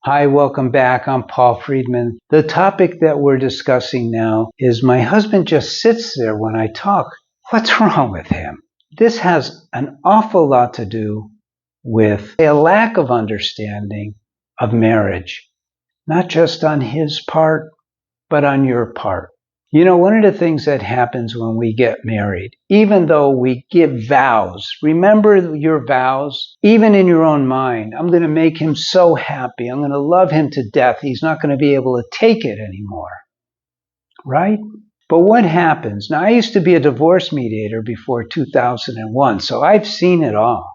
Hi, welcome back. I'm Paul Friedman. The topic that we're discussing now is my husband just sits there when I talk. What's wrong with him? This has an awful lot to do with a lack of understanding of marriage, not just on his part, but on your part. You know, one of the things that happens when we get married, even though we give vows, remember your vows, even in your own mind. I'm going to make him so happy. I'm going to love him to death. He's not going to be able to take it anymore. Right? But what happens? Now, I used to be a divorce mediator before 2001, so I've seen it all.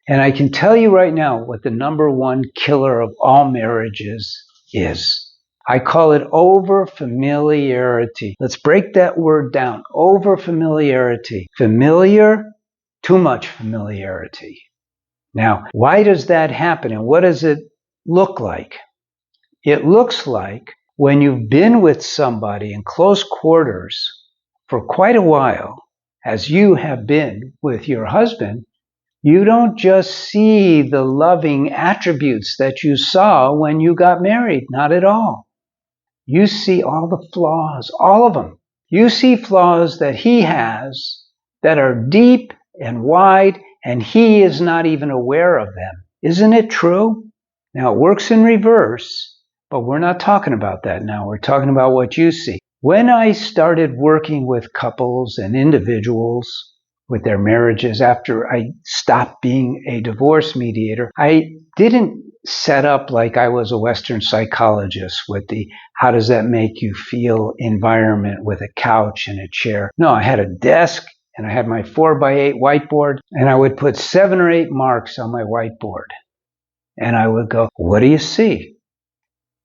And I can tell you right now what the number one killer of all marriages is. I call it overfamiliarity. Let's break that word down. Overfamiliarity. Familiar, too much familiarity. Now, why does that happen and what does it look like? It looks like when you've been with somebody in close quarters for quite a while, as you have been with your husband, you don't just see the loving attributes that you saw when you got married. Not at all. You see all the flaws, all of them. You see flaws that he has that are deep and wide, and he is not even aware of them. Isn't it true? Now, it works in reverse, but we're not talking about that now. We're talking about what you see. When I started working with couples and individuals with their marriages after I stopped being a divorce mediator, I didn't set up like I was a Western psychologist with the how does that make you feel environment with a couch and a chair. No, I had a desk and I had my 4x8 whiteboard and I would put 7 or 8 marks on my whiteboard. And I would go, what do you see?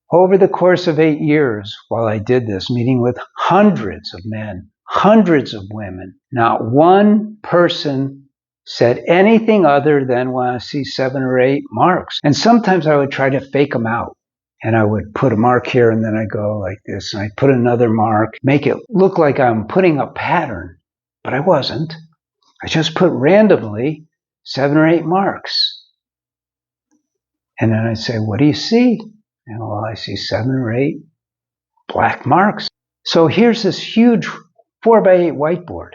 Over the course of 8 years while I did this, meeting with hundreds of men, hundreds of women, not one person said anything other than when I see 7 or 8 marks. And sometimes I would try to fake them out. And I would put a mark here and then I go like this. And I put another mark, make it look like I'm putting a pattern. But I wasn't. I just put randomly 7 or 8 marks. And then I'd say, what do you see? And well, I see 7 or 8 black marks. So here's this huge 4x8 whiteboard.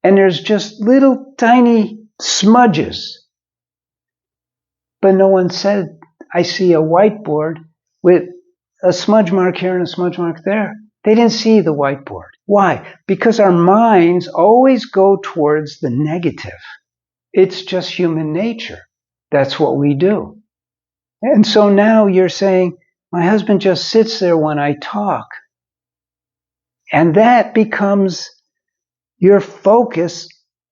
And there's just little tiny smudges. But no one said, I see a whiteboard with a smudge mark here and a smudge mark there. They didn't see the whiteboard. Why? Because our minds always go towards the negative. It's just human nature. That's what we do. And so now you're saying, my husband just sits there when I talk. And that becomes your focus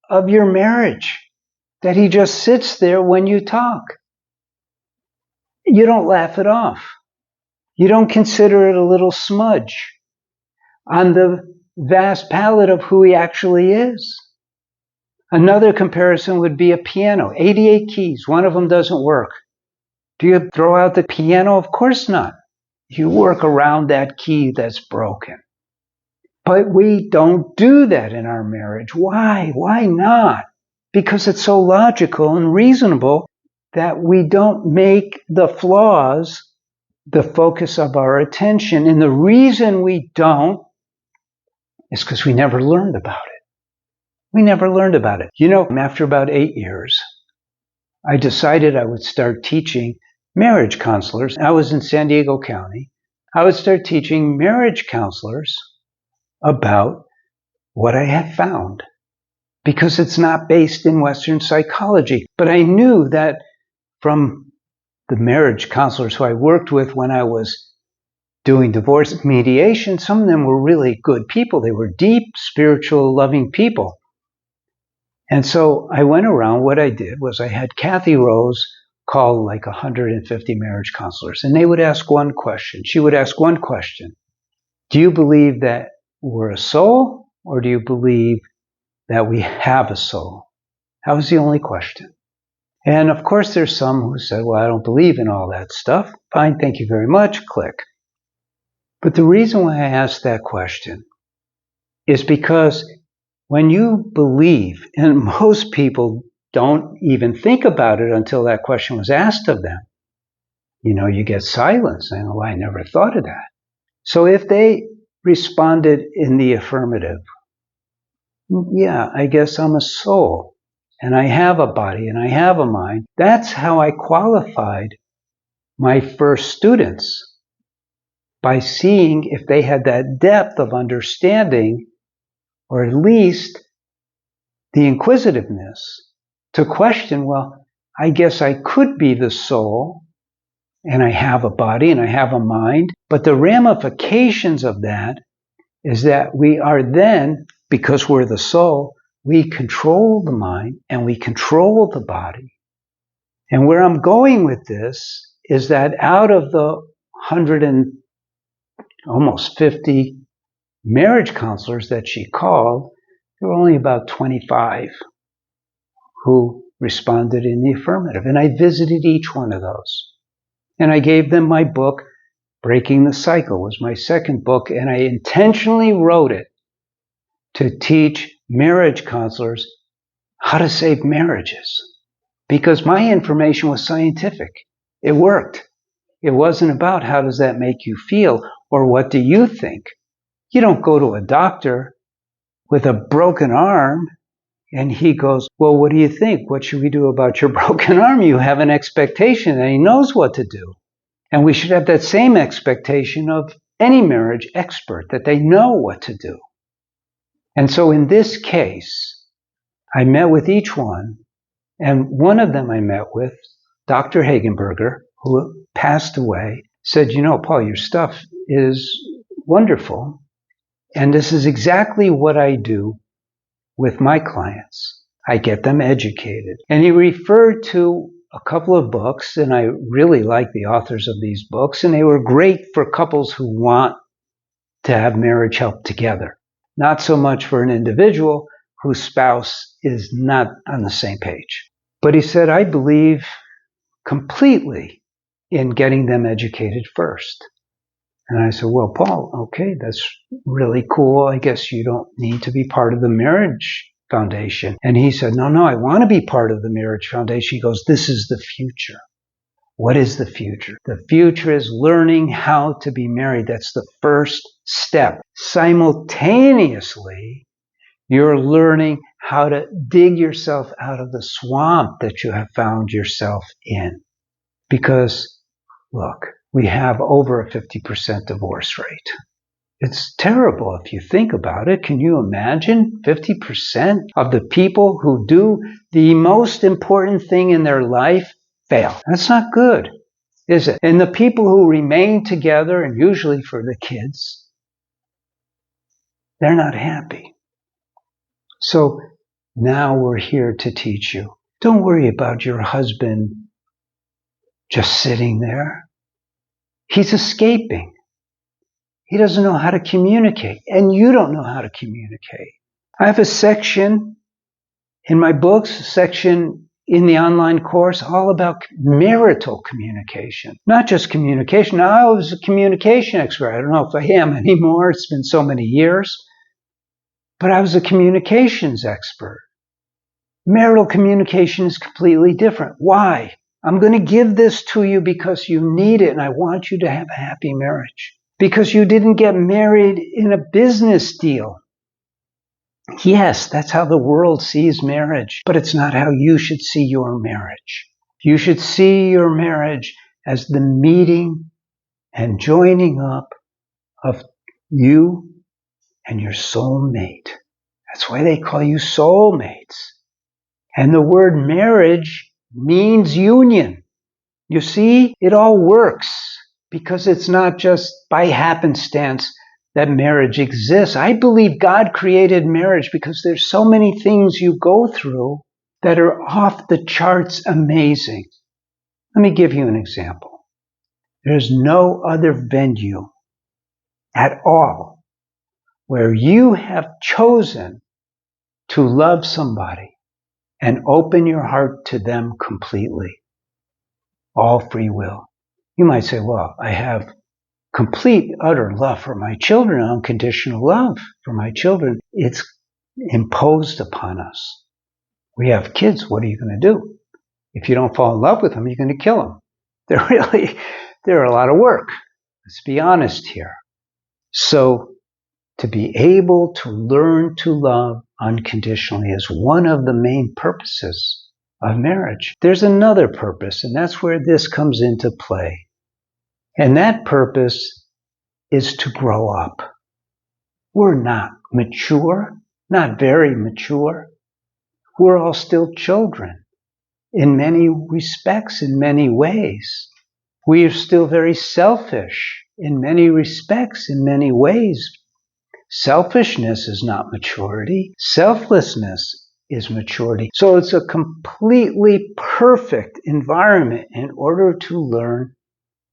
of your marriage, that he just sits there when you talk. You don't laugh it off. You don't consider it a little smudge on the vast palette of who he actually is. Another comparison would be a piano, 88 keys. One of them doesn't work. Do you throw out the piano? Of course not. You work around that key that's broken. But we don't do that in our marriage. Why? Why not? Because it's so logical and reasonable that we don't make the flaws the focus of our attention. And the reason we don't is because we never learned about it. We never learned about it. You know, after about 8 years, I decided I would start teaching marriage counselors. I was in San Diego County. I would start teaching marriage counselors about what I had found, because it's not based in Western psychology. But I knew that from the marriage counselors who I worked with when I was doing divorce mediation, some of them were really good people. They were deep, spiritual, loving people. And so I went around. What I did was I had Kathy Rose call like 150 marriage counselors, and they would ask one question. She would ask one question. Do you believe that we're a soul, or do you believe that we have a soul? That was the only question. And of course, there's some who said, well, I don't believe in all that stuff. Fine, thank you very much, click. But the reason why I asked that question is because when you believe, and most people don't even think about it until that question was asked of them, You get silence. And I never thought of that. So if they responded in the affirmative, yeah, I guess I'm a soul and I have a body and I have a mind. That's how I qualified my first students, by seeing if they had that depth of understanding, or at least the inquisitiveness to question, well, I guess I could be the soul and I have a body and I have a mind, but the ramifications of that is that we are then, because we're the soul, we control the mind and we control the body. And where I'm going with this is that out of the 100 and almost 50 marriage counselors that she called, there were only about 25 who responded in the affirmative. And I visited each one of those. And I gave them my book, Breaking the Cycle was my second book, and I intentionally wrote it to teach marriage counselors how to save marriages. Because my information was scientific. It worked. It wasn't about how does that make you feel or what do you think. You don't go to a doctor with a broken arm and he goes, well, what do you think? What should we do about your broken arm? You have an expectation and he knows what to do. And we should have that same expectation of any marriage expert, that they know what to do. And so in this case, I met with each one, and one of them I met with, Dr. Hagenberger, who passed away, said, Paul, your stuff is wonderful. And this is exactly what I do with my clients. I get them educated. And he referred to a couple of books, and I really like the authors of these books, and they were great for couples who want to have marriage help together. Not so much for an individual whose spouse is not on the same page. But he said, I believe completely in getting them educated first. And I said, well, Paul, okay, that's really cool. I guess you don't need to be part of the marriage foundation. And he said, no, I want to be part of the marriage foundation. He goes, this is the future. What is the future? The future is learning how to be married. That's the first step. Simultaneously, you're learning how to dig yourself out of the swamp that you have found yourself in. Because, look, we have over a 50% divorce rate. It's terrible if you think about it. Can you imagine 50% of the people who do the most important thing in their life fail? That's not good, is it? And the people who remain together, and usually for the kids, they're not happy. So now we're here to teach you. Don't worry about your husband just sitting there. He's escaping. He doesn't know how to communicate, and you don't know how to communicate. I have a section in my books, a section in the online course, all about marital communication. Not just communication. Now, I was a communication expert. I don't know if I am anymore. It's been so many years. But I was a communications expert. Marital communication is completely different. Why? I'm going to give this to you because you need it, and I want you to have a happy marriage. Because you didn't get married in a business deal. Yes, that's how the world sees marriage, but it's not how you should see your marriage. You should see your marriage as the meeting and joining up of you and your soulmate. That's why they call you soulmates. And the word marriage means union. You see, it all works because it's not just by happenstance that marriage exists. I believe God created marriage because there's so many things you go through that are off the charts amazing. Let me give you an example. There's no other venue at all where you have chosen to love somebody and open your heart to them completely. All free will. You might say, well, I have complete, utter love for my children, unconditional love for my children. It's imposed upon us. We have kids. What are you going to do? If you don't fall in love with them, you're going to kill them. they're a lot of work. Let's be honest here. So to be able to learn to love unconditionally is one of the main purposes of marriage. There's another purpose, and that's where this comes into play. And that purpose is to grow up. We're not mature, not very mature. We're all still children in many respects, in many ways. We are still very selfish in many respects, in many ways. Selfishness is not maturity. Selflessness is maturity. So it's a completely perfect environment in order to learn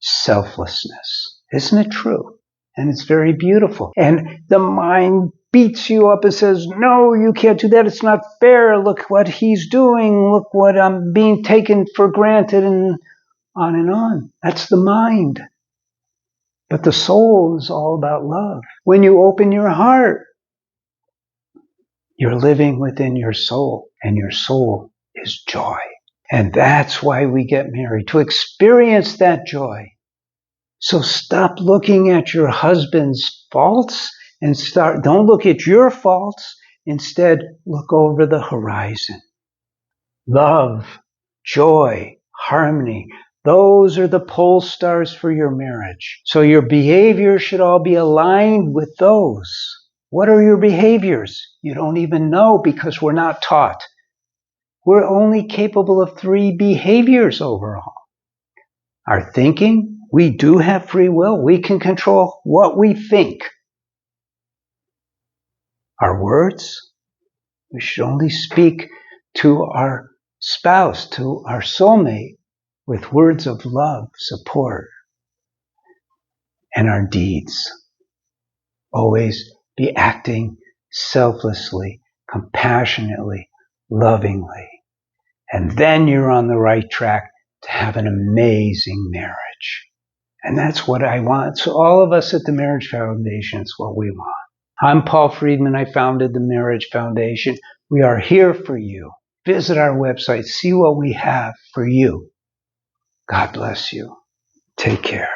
selflessness. Isn't it true? And it's very beautiful. And the mind beats you up and says, no, you can't do that. It's not fair. Look what he's doing. Look what I'm being taken for granted, and on and on. That's the mind. But the soul is all about love. When you open your heart, you're living within your soul, and your soul is joy. And that's why we get married, to experience that joy. So stop looking at your husband's faults and don't look at your faults. Instead, look over the horizon. Love, joy, harmony. Those are the pole stars for your marriage. So your behavior should all be aligned with those. What are your behaviors? You don't even know, because we're not taught. We're only capable of 3 behaviors overall. Our thinking, we do have free will. We can control what we think. Our words, we should only speak to our spouse, to our soulmate, with words of love, support. And our deeds, always be acting selflessly, compassionately, lovingly. And then you're on the right track to have an amazing marriage. And that's what I want. So all of us at the Marriage Foundation, it's what we want. I'm Paul Friedman. I founded the Marriage Foundation. We are here for you. Visit our website. See what we have for you. God bless you. Take care.